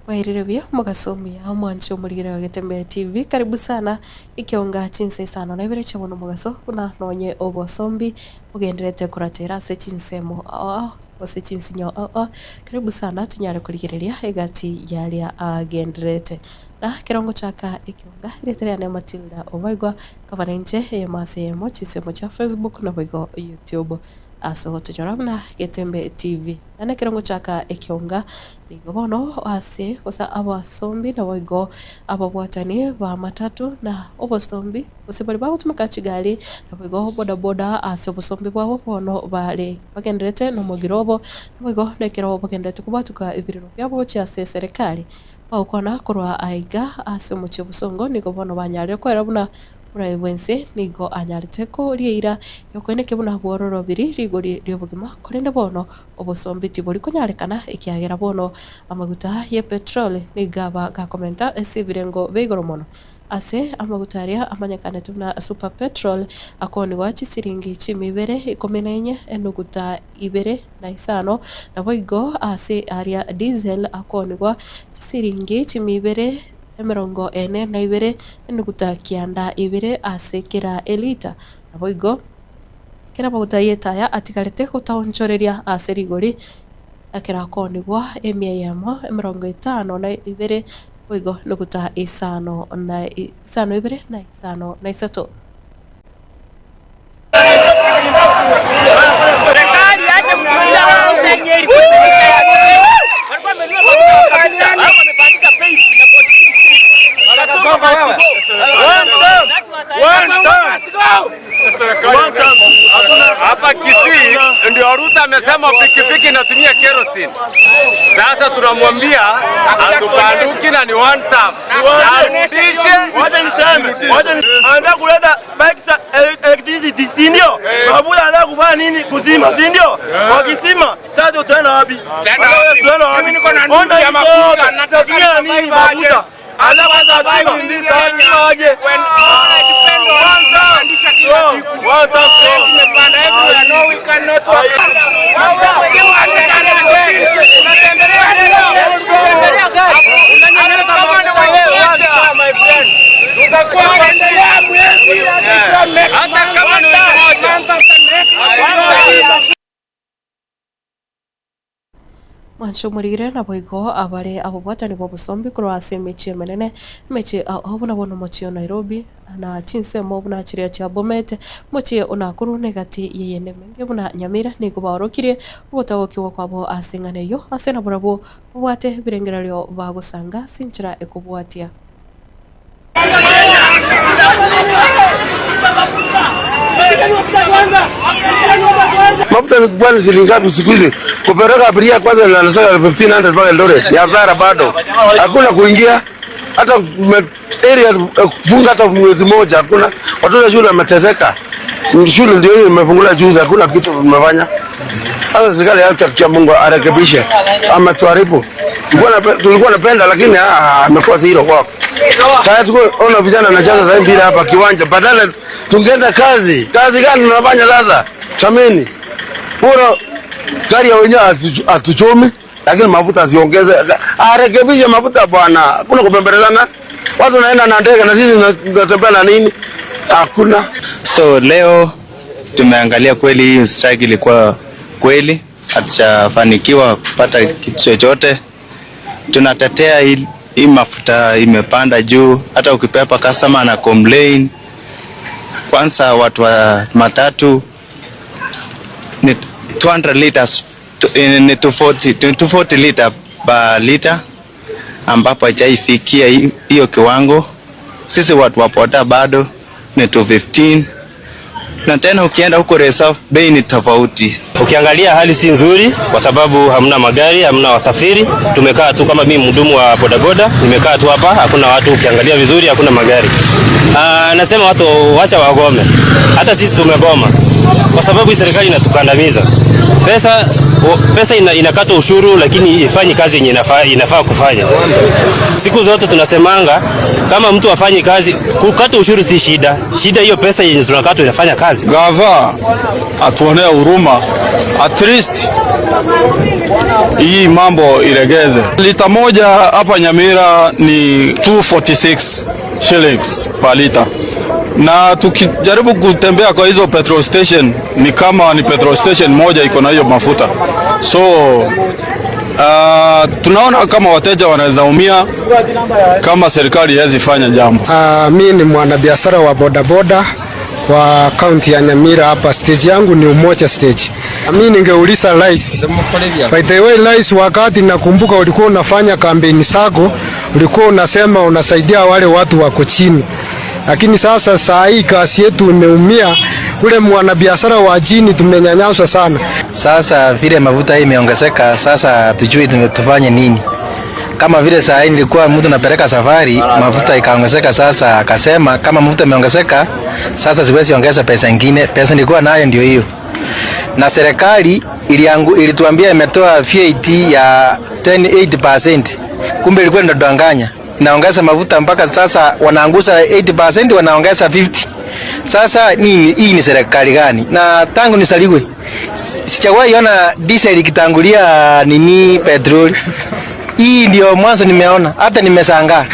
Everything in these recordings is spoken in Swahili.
Wairire mugasomi ya mwancho murigire wa Getembea TV. Karibu sana ikionga chinse sana na ibere chabono mugaso kuna nonye obosombi ugenderete kuratera se chinsemo ose chinsinyo karibu sana tunyare kurigireria egati yaria agenderete na kirongo chaka ikionga iretere ne Matilda Obaigwa kabarenje ye masemo chinsemo cha Facebook na boigo YouTube aso tujoramna Getembea TV na kirongo chaka ikionga nigo bono ase osa abasombi na boigo ababwatani ba matatu na obosombi ose bali bagutumaka kigali na boigo boda ase obosombi bwabo bono bale bagenderete no mugirobo na boigo nekero bagenderete kubatuka ibiriro byabo cya serikali bakona kurwa aiga ase mu cyobusongo nigo bono banyare ko erabuna Wense nigo anyariteko riira yokwene buna bwororo biri rigori ryobugima korende bono obosombi tibori konyarekana ikiagera bono amaguta ye petrol nigaba ga komenta esibirengo beigoro mono ase amagutaria amanyakane tuna super petrol akoni wachi siringi chimibere ikomenenye enuguta ibere na isano na boigo ase aria diesel akoni wa siringi chimibere emerongo ene na ibere enuguta kianda ibere ase kira elita na boigo kira baguta yetaya atikarete kutaonchoreria ase rigori akira akoni wa emiyamo emerongo 5 na ibere boigo nuguta isano na isano ibere na isano na isato Hapa Kisii ndio Ruto amesema pikipiki inatumia kerosene. Sasa tunamwambia atukanduki na ni one time. Arudishe. Wacha anataka kuleta bike za electricity, si ndio? Mafuta anataka kufanya nini? Kuzima, si ndio? Wakisima, sasa tutaenda wapi? Tutaenda wapi? Mimi niko na ndani ya mafuta na satumia nini mafuta? Alafu sasa hivi sasa aje when all I depend on andisha kila siku wata tumepanda hivi no we cannot work my friend tutakuwa endelea mwezi hata kama ni moja Mancho murigire na boigo abare abobwatani bobusombi kuro ase mechi menene mechi abona bono mochi Nairobi na chinse mobuna chiria cha Bomet mochi onakuru negati yeyene menge buna Nyamira nigo barokire ubutagokiwa kwabo asengane yo ase na burabo bwate birengeraryo bagusanga sinchira ekubwatia Mafuta ni kwani shilingi ngapi siku hizi? Kupeleka abiria kwanza na nasaka 1500 mpaka Eldoret. Ya hasara bado. Hakuna kuingia hata area kufunga hata mwezi mmoja hakuna. Watoto shule wameteseka. Shule ndio hiyo imefungula juzi hakuna kitu tumefanya. Sasa serikali ya Mungu arekebishe ama tuaribu. Tulikuwa napenda lakini amekuwa zero kwako. Sasa tuko vijana wanacheza sasa mpira hapa kiwanja badala tungeenda kazi gani tunafanya sasa chameni bora gari ya wenyewe atuchome lakini mafuta ziongeze arekebishe mafuta bwana kuna kupembelezana watu naenda na ndege na sisi tunatembea na nini hakuna. So leo tumeangalia kweli hii strike ilikuwa kweli hatujafanikiwa kupata kitu chochote. Tunatetea hii mafuta imepanda juu, hata ukipepa customer na complain. Kwanza watu wa matatu ni 200 liters ni 240 liter per liter ambapo haijafikia hiyo kiwango. Sisi watu wa boda bado ni 215 na tena ukienda huko reserve bei ni tofauti. Ukiangalia hali si nzuri kwa sababu hamna magari, hamna wasafiri. Tumekaa tu kama mimi mhudumu wa bodaboda, nimekaa tu hapa, hakuna watu. Ukiangalia vizuri hakuna magari. Nasema watu wacha wagome. Hata sisi tumegoma kwa sababu serikali inatukandamiza. Pesa inakata ushuru lakini ifanyi kazi yenye inafaa kufanya. Siku zote tunasemanga kama mtu afanye kazi, kukata ushuru si shida. Shida hiyo pesa yenye tunakata inafanya kazi. Gava atuonea huruma, at least hii mambo ilegeze. Lita moja hapa Nyamira ni 246 shillings per liter. Na tukijaribu kutembea kwa hizo petrol station ni kama ni petrol station moja iko na hiyo mafuta. So tunaona kama wateja wanaweza umia kama serikali haiwezi fanya jambo. Mimi ni mwanabiashara wa bodaboda wa kaunti ya Nyamira hapa. Stage yangu ni Umoja stage. Mimi ningeuliza rais. By the way rais, wakati nakumbuka ulikuwa unafanya kampeni zako, ulikuwa unasema unasaidia wale watu wako chini. Lakini sasa saa hii kasi yetu imeumia, ule mwanabiashara wa chini tumenyanyaswa sana. Sasa vile mafuta imeongezeka, sasa tujui tufanye nini. Kama vile saa hii nilikuwa mtu napeleka safari, mafuta ikaongezeka, sasa akasema kama mafuta imeongezeka, sasa siwezi ongeza pesa nyingine. Pesa nilikuwa nayo ndio hiyo. Na serikali ilituambia imetoa VAT ya 8%. Kumbe ilikuwa inadanganya. Naongeza mafuta mpaka sasa wanaangusha 80%, wanaongeza 50%. Sasa hii ni serikali gani? Na tangu nisaliwe sijawahi ona diesel ikitangulia nini petrol. Hii ndio mwanzo nimeona, hata nimeshangaa.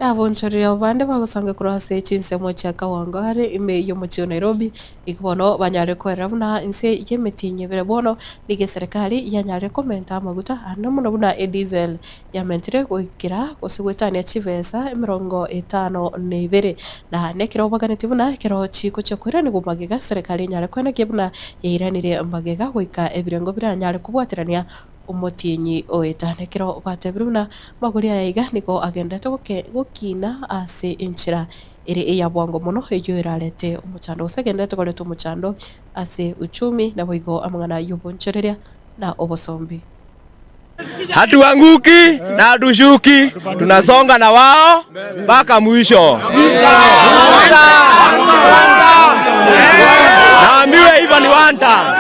Abonchoria bande bagusanga kurase chinsemo cha Kawangware ime yo mucio Nairobi ikubono banyare kwera buna inse yemetinye bere bono lige serikali yanyare komenta maguta ando muno buna diesel yamentire gwikira gusigwetania chibesa 52 na nekiro baganeti buna kiro chiko cyo kwera ni gumagiga serikali nyare kwena kibuna yiranire mbagiga gwika ebirengo biranyare kubwatirania umutinyi oetanekero batebiruna maguri yayiga niko agendete gukina ase inchira iri ya bwango muno ejo irarete umuchando usegendete koleta umuchando ase uchumi na boigo amangana yubonchereria na obosombi. Hatuanguki na hatushuki, tunasonga na wao mpaka mwisho. Naambiwe hivyo ni wanta.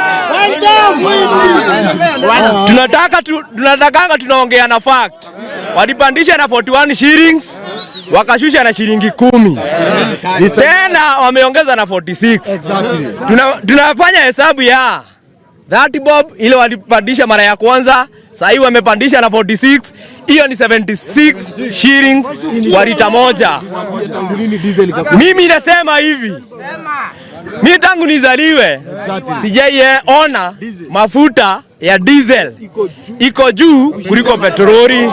Tunatakanga tunaongea na fact. Walipandisha na 41 shillings, wakashusha na shilingi 10. Tena wameongeza na 46. Tunafanya hesabu ya 30 bob ile walipandisha mara ya kwanza, sasa hivi wamepandisha na 46. Hiyo ni 76 shillings kwa lita moja. Mimi nasema hivi, mimi tangu nizaliwe sijaona mafuta ya diesel iko juu kuliko petroli.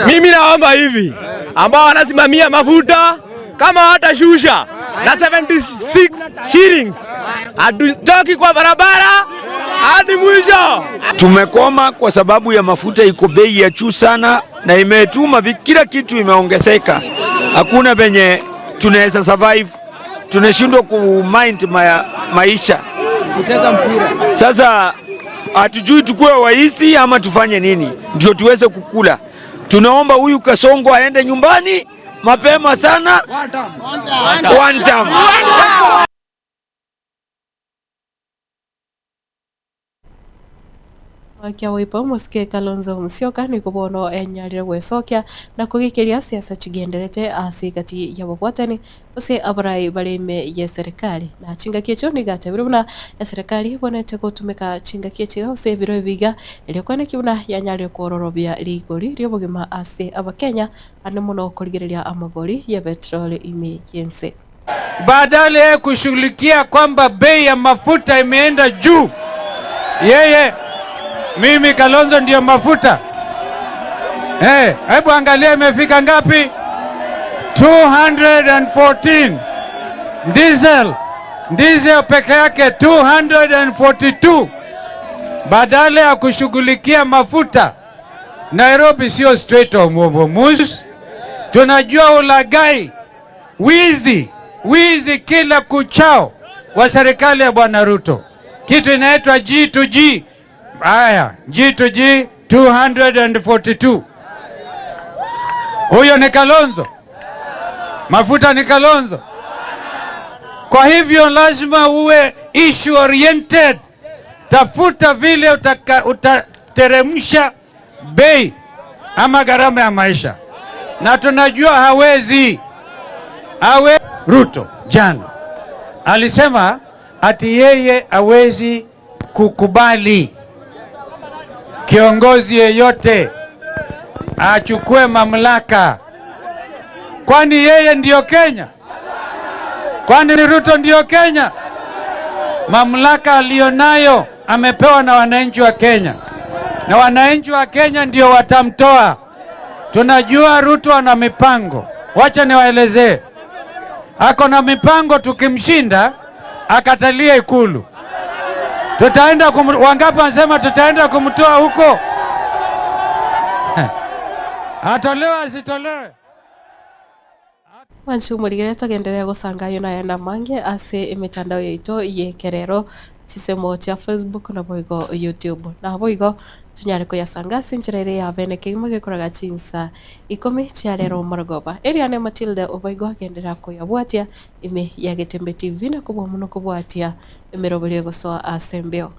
Mimi naomba hivi ambao wanasimamia mafuta kama watashusha na 76 shillings, hatutoki kwa barabara hadi mwisho. Tumekoma kwa sababu ya mafuta iko bei ya juu sana na imetuma kila kitu imeongezeka. Hakuna venye tunaweza survive. Tunashindwa kumind maisha. Kucheza mpira. Sasa hatujui tukue waizi ama tufanye nini ndio tuweze kukula. Tunaomba huyu Kasongo aende nyumbani mapema sana. One time. Wakia wipa musike Kalonzo Musyoka ni kubono enyarire gwecokia na kugikiria siasa chigenderete asigati ya bobwatani use abarai barime ya serikali na chinga kiecho ni gatebire buna ya serikali bonete gutumika chinga kiecho use biro biga ile kwane kibuna yanyarire kororobia ligori ryobogima ase abakenya ane muno kurigereria amagori ya petrol imejense. Badala ya kushughulikia kwamba bei ya mafuta imeenda juu, yeye mimi Kalonzo ndio mafuta. Hebu angalia imefika ngapi? 214. Diesel peke yake 242. Badala ya kushughulikia mafuta, Nairobi sio straight of moves. Tunajua ulagai, wizi kila kuchao wa serikali ya Bwana Ruto. Kitu inaitwa G2G. Haya, G2G 242. Huyo ni Kalonzo. Mafuta ni Kalonzo. Kwa hivyo lazima uwe issue oriented. Tafuta vile utateremsha bei ama gharama ya maisha, na tunajua hawezi. Ruto jana alisema ati yeye hawezi kukubali kiongozi yeyote achukue mamlaka. Kwani yeye ndiyo Kenya? Kwani Ruto ndiyo Kenya? Mamlaka alionayo amepewa na wananchi wa Kenya, na wananchi wa Kenya ndio watamtoa. Tunajua Ruto ana mipango, wacha niwaelezee. Ako na mipango, tukimshinda akatalia Ikulu. Tutaenda wangapi wanasema tutaenda kumtoa huko? Atolewa asitolewe? Wanchu murigere tugenderea gusangayo na yana mange ase imitandao yaito yekerero chisemo cha Facebook na boigo YouTube na boigo tunyare kuyasanga sinchirere ya bene kigimo gikoraga chinsa 10 cia rero Marogoba Eriane Matilda oboigo agendera kuyabwatia ime ya Getembe TV na kubwa muno kubwatia imeroberie gusoa asembeo.